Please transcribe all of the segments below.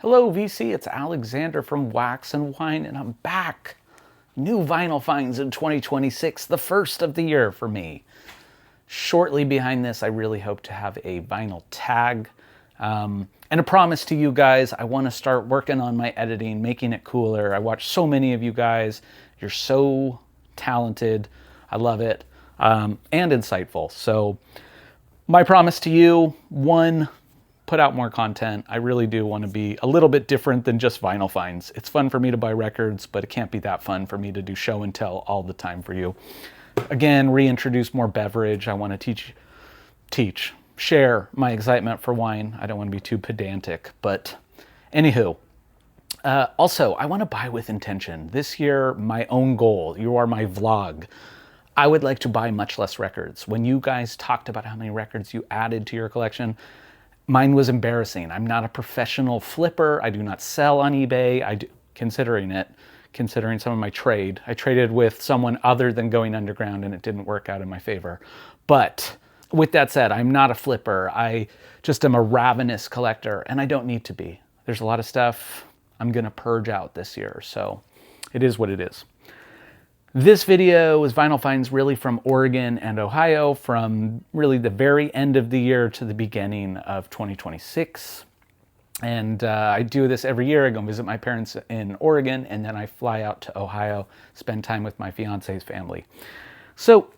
Hello VC, it's Alexander from Wax and Wine, and I'm back. New vinyl finds in 2026, the first of the year for me. Shortly behind this, I really hope to have a vinyl tag. And a promise to you guys, I want to start working on my editing, making it cooler. I watch so many of you guys. You're so talented. I love it. And insightful. So my promise to you, one, put out more content. I really do want to be a little bit different than just vinyl finds. It's fun for me to buy records, but it can't be that fun for me to do show and tell all the time for you. Again, reintroduce more beverage. I want to share my excitement for wine. I don't want to be too pedantic, but anywho. Also, I want to buy with intention. This year, my own goal, you are my vlog. I would like to buy much less records. When you guys talked about how many records you added to your collection, mine was embarrassing. I'm not a professional flipper. I do not sell on eBay. Considering some of my trade. I traded with someone other than going underground and it didn't work out in my favor. But with that said, I'm not a flipper. I just am a ravenous collector and I don't need to be. There's a lot of stuff I'm gonna purge out this year. So it is what it is. This video is vinyl finds really from Oregon and Ohio, from really the very end of the year to the beginning of 2026. And I do this every year. I go visit my parents in Oregon, and then I fly out to Ohio, spend time with my fiance's family. So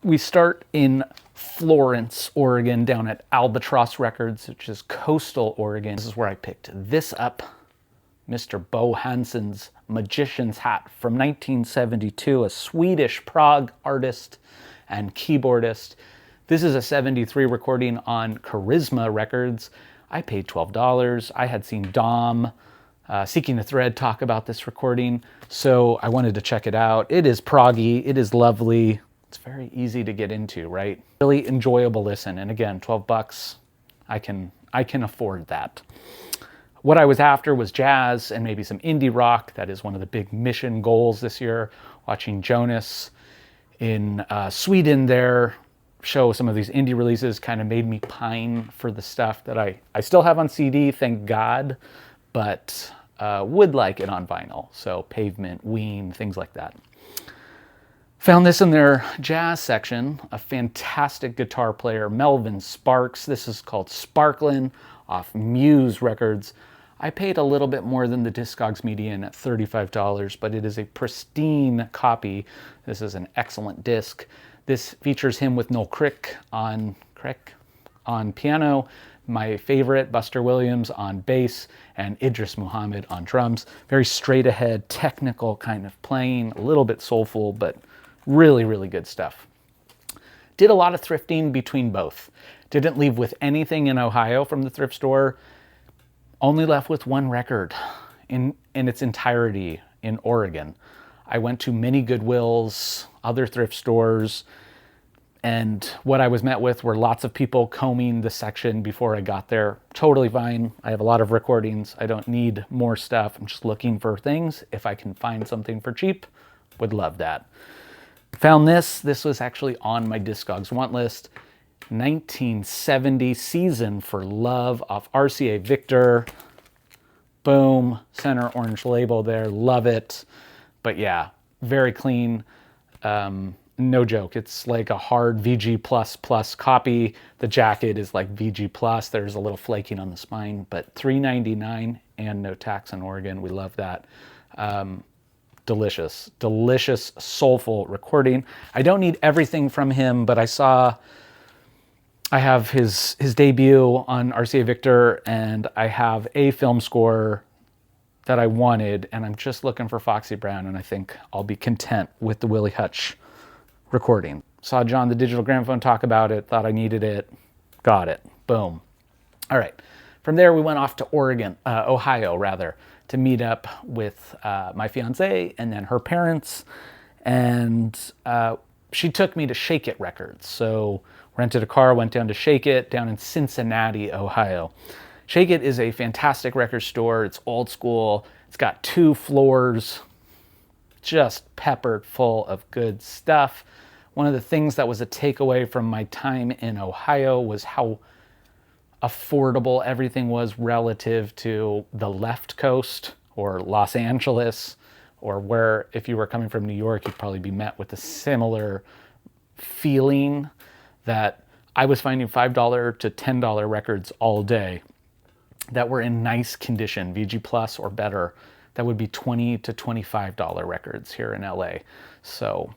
we start in Florence, Oregon, down at Albatross Records, which is coastal Oregon. This is where I picked this up. Mr. Bo Hansen's Magician's Hat from 1972, a Swedish prog artist and keyboardist. This is a 73 recording on Charisma Records. I paid $12. I had seen Dom, Seeking the Thread, talk about this recording, so I wanted to check it out. It is proggy, it is lovely. It's very easy to get into, right? Really enjoyable listen, and again, 12 bucks, I can afford that. What I was after was jazz and maybe some indie rock. That is one of the big mission goals this year. Watching Jonas in Sweden there show some of these indie releases kind of made me pine for the stuff that I still have on CD, thank God, but would like it on vinyl. So Pavement, Ween, things like that. Found this in their jazz section, a fantastic guitar player, Melvin Sparks. This is called Sparklin' off Muse Records. I paid a little bit more than the Discogs median at $35, but it is a pristine copy. This is an excellent disc. This features him with Noel Crick on piano, my favorite, Buster Williams on bass, and Idris Muhammad on drums. Very straight ahead, technical kind of playing, a little bit soulful, but really, really good stuff. Did a lot of thrifting between both. Didn't leave with anything in Ohio from the thrift store. Only left with one record in its entirety in Oregon. I went to many Goodwills, other thrift stores, and what I was met with were lots of people combing the section before I got there. Totally fine. I have a lot of recordings. I don't need more stuff. I'm just looking for things. If I can find something for cheap, would love that. Found this. This was actually on my Discogs want list. 1970 Season for Love off RCA Victor. Boom, center orange label there, love it. But yeah, very clean, no joke. It's like a hard VG++ copy. The jacket is like VG+, there's a little flaking on the spine, but $3.99 and no tax in Oregon, we love that. Delicious, soulful recording. I don't need everything from him, but I have his debut on RCA Victor, and I have a film score that I wanted, and I'm just looking for Foxy Brown, and I think I'll be content with the Willie Hutch recording. Saw John the Digital Gramophone talk about it, thought I needed it, got it, boom. All right, from there we went off to Ohio rather, to meet up with my fiance and then her parents, and she took me to Shake It Records. So rented a car, went down to Shake It down in Cincinnati, Ohio. Shake It is a fantastic record store. It's old school. It's got 2 floors, just peppered full of good stuff. One of the things that was a takeaway from my time in Ohio was how affordable everything was relative to the left coast or Los Angeles, or where if you were coming from New York, you'd probably be met with a similar feeling that I was finding $5 to $10 records all day that were in nice condition, VG Plus or better, that would be $20 to $25 records here in LA. So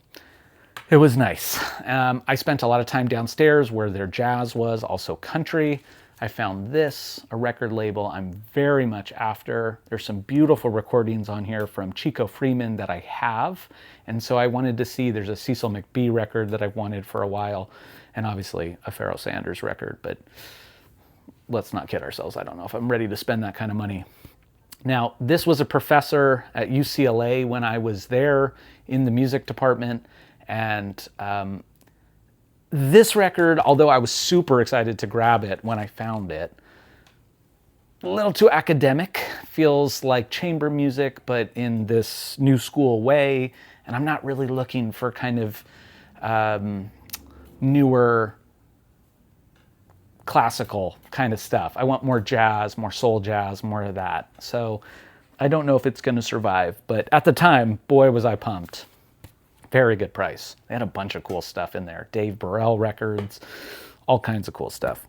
it was nice. I spent a lot of time downstairs where their jazz was, also country. I found this, a record label I'm very much after. There's some beautiful recordings on here from Chico Freeman that I have. And so I wanted to see, there's a Cecil McBee record that I've wanted for a while, and obviously a Pharoah Sanders record, but let's not kid ourselves. I don't know if I'm ready to spend that kind of money. Now, this was a professor at UCLA when I was there in the music department, and this record, although I was super excited to grab it when I found it, a little too academic, feels like chamber music, but in this new school way, and I'm not really looking for kind of newer classical kind of stuff. I want more jazz, more soul jazz, more of that. So I don't know if it's going to survive, but at the time, boy, was I pumped. Very good price. They had a bunch of cool stuff in there. Dave Burrell records, all kinds of cool stuff.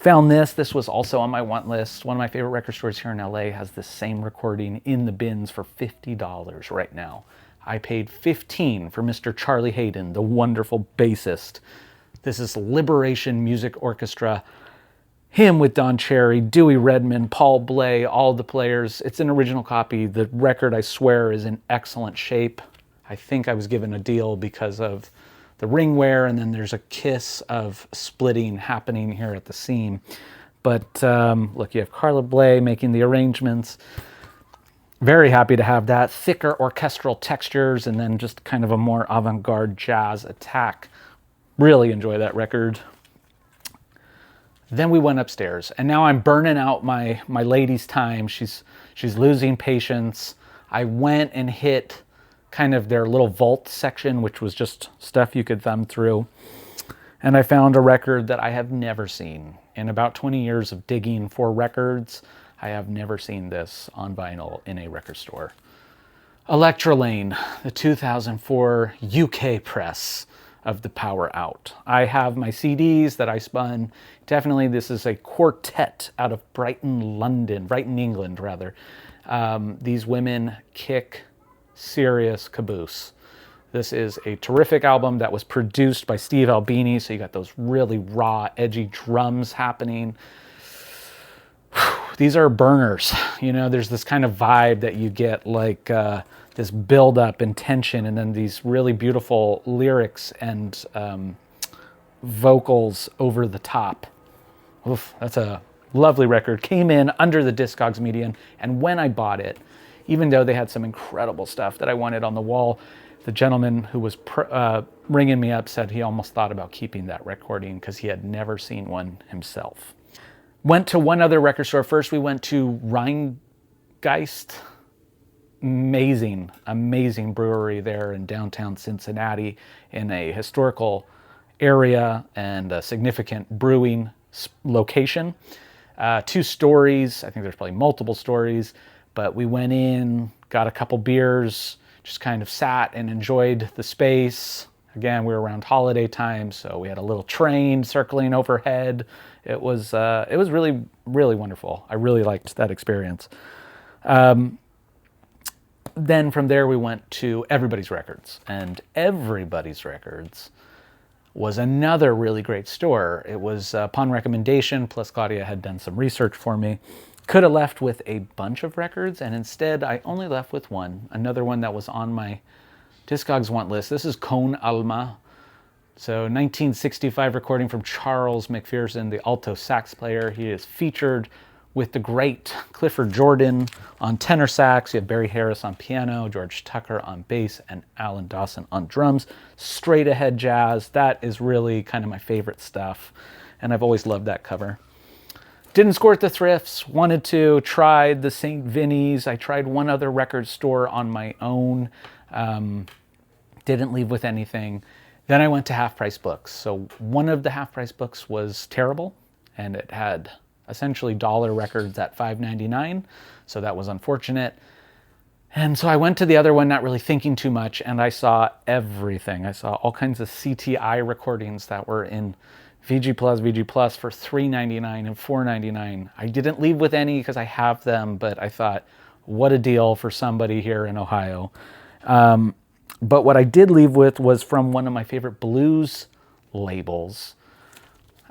Found this. This was also on my want list. One of my favorite record stores here in LA has this same recording in the bins for $50 right now. I paid $15 for Mr. Charlie Hayden, the wonderful bassist. This is Liberation Music Orchestra. Him with Don Cherry, Dewey Redman, Paul Bley, all the players. It's an original copy. The record, I swear, is in excellent shape. I think I was given a deal because of the ring wear, and then there's a kiss of splitting happening here at the seam. But look, you have Carla Bley making the arrangements. Very happy to have that. Thicker orchestral textures, and then just kind of a more avant-garde jazz attack. Really enjoy that record. Then we went upstairs, and now I'm burning out my lady's time. She's losing patience. I went and hit kind of their little vault section, which was just stuff you could thumb through. And I found a record that I have never seen. In about 20 years of digging for records, I have never seen this on vinyl in a record store. Electrolane, the 2004 UK press of The Power Out. I have my CDs that I spun. Definitely this is a quartet out of Brighton, England rather. These women kick serious caboose. This is a terrific album that was produced by Steve Albini, so you got those really raw, edgy drums happening. These are burners. You know, there's this kind of vibe that you get, like this build-up and tension, and then these really beautiful lyrics and vocals over the top. Oof, that's a lovely record. Came in under the Discogs median, and when I bought it, even though they had some incredible stuff that I wanted on the wall, the gentleman who was ringing me up said he almost thought about keeping that recording because he had never seen one himself. Went to one other record store. First, we went to Rheingeist. Amazing, amazing brewery there in downtown Cincinnati in a historical area and a significant brewing location. 2 stories. I think there's probably multiple stories. But we went in, got a couple beers, just kind of sat and enjoyed the space. Again, we were around holiday time, so we had a little train circling overhead. It was really, really wonderful. I really liked that experience. Then from there we went to Everybody's Records, and Everybody's Records was another really great store. It was upon recommendation, plus Claudia had done some research for me. Could have left with a bunch of records, and instead I only left with one. Another one that was on my Discogs want list. This is Con Alma. So 1965 recording from Charles McPherson, the alto sax player. He is featured with the great Clifford Jordan on tenor sax. You have Barry Harris on piano, George Tucker on bass, and Alan Dawson on drums. Straight ahead jazz. That is really kind of my favorite stuff, and I've always loved that cover. Didn't score at the thrifts, wanted to, tried the St. Vinny's. I tried one other record store on my own. Didn't leave with anything. Then I went to Half Price Books. So one of the Half Price books was terrible, and it had essentially dollar records at $5.99. So that was unfortunate. And so I went to the other one not really thinking too much, and I saw everything. I saw all kinds of CTI recordings that were in VG Plus for $3.99 and $4.99. I didn't leave with any because I have them, but I thought, what a deal for somebody here in Ohio. But what I did leave with was from one of my favorite blues labels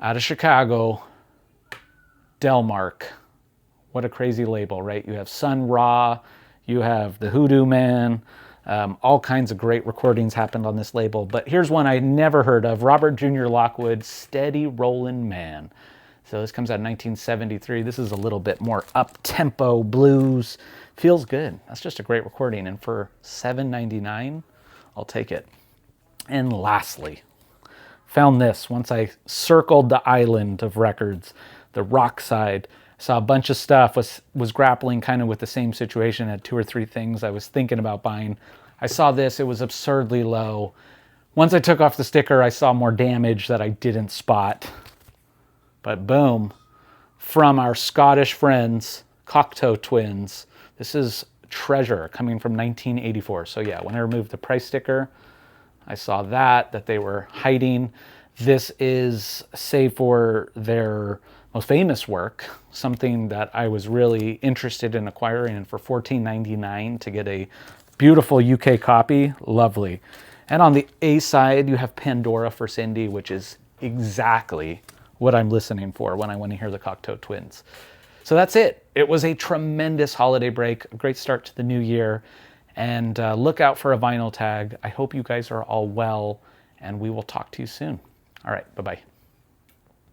out of Chicago, Delmark. What a crazy label, right? You have Sun Ra, you have the Hoodoo Man, all kinds of great recordings happened on this label. But here's one I never heard of, Robert Jr. Lockwood, Steady Rollin' Man. So this comes out in 1973. This is a little bit more up-tempo blues. Feels good. That's just a great recording. And for $7.99, I'll take it. And lastly, found this once I circled the island of records, the rock side. Saw a bunch of stuff, was grappling kind of with the same situation, had 2 or 3 things I was thinking about buying. I saw this, it was absurdly low. Once I took off the sticker, I saw more damage that I didn't spot. But boom, from our Scottish friends, Cocteau Twins. This is Treasure, coming from 1984. So yeah, when I removed the price sticker, I saw that they were hiding. This is, save for their most famous work, something that I was really interested in acquiring, and for $14.99 to get a beautiful UK copy, lovely. And on the A side, you have Pandora for Cindy, which is exactly what I'm listening for when I want to hear the Cocteau Twins. So that's it. It was a tremendous holiday break, a great start to the new year, and look out for a vinyl tag. I hope you guys are all well, and we will talk to you soon. All right, bye-bye.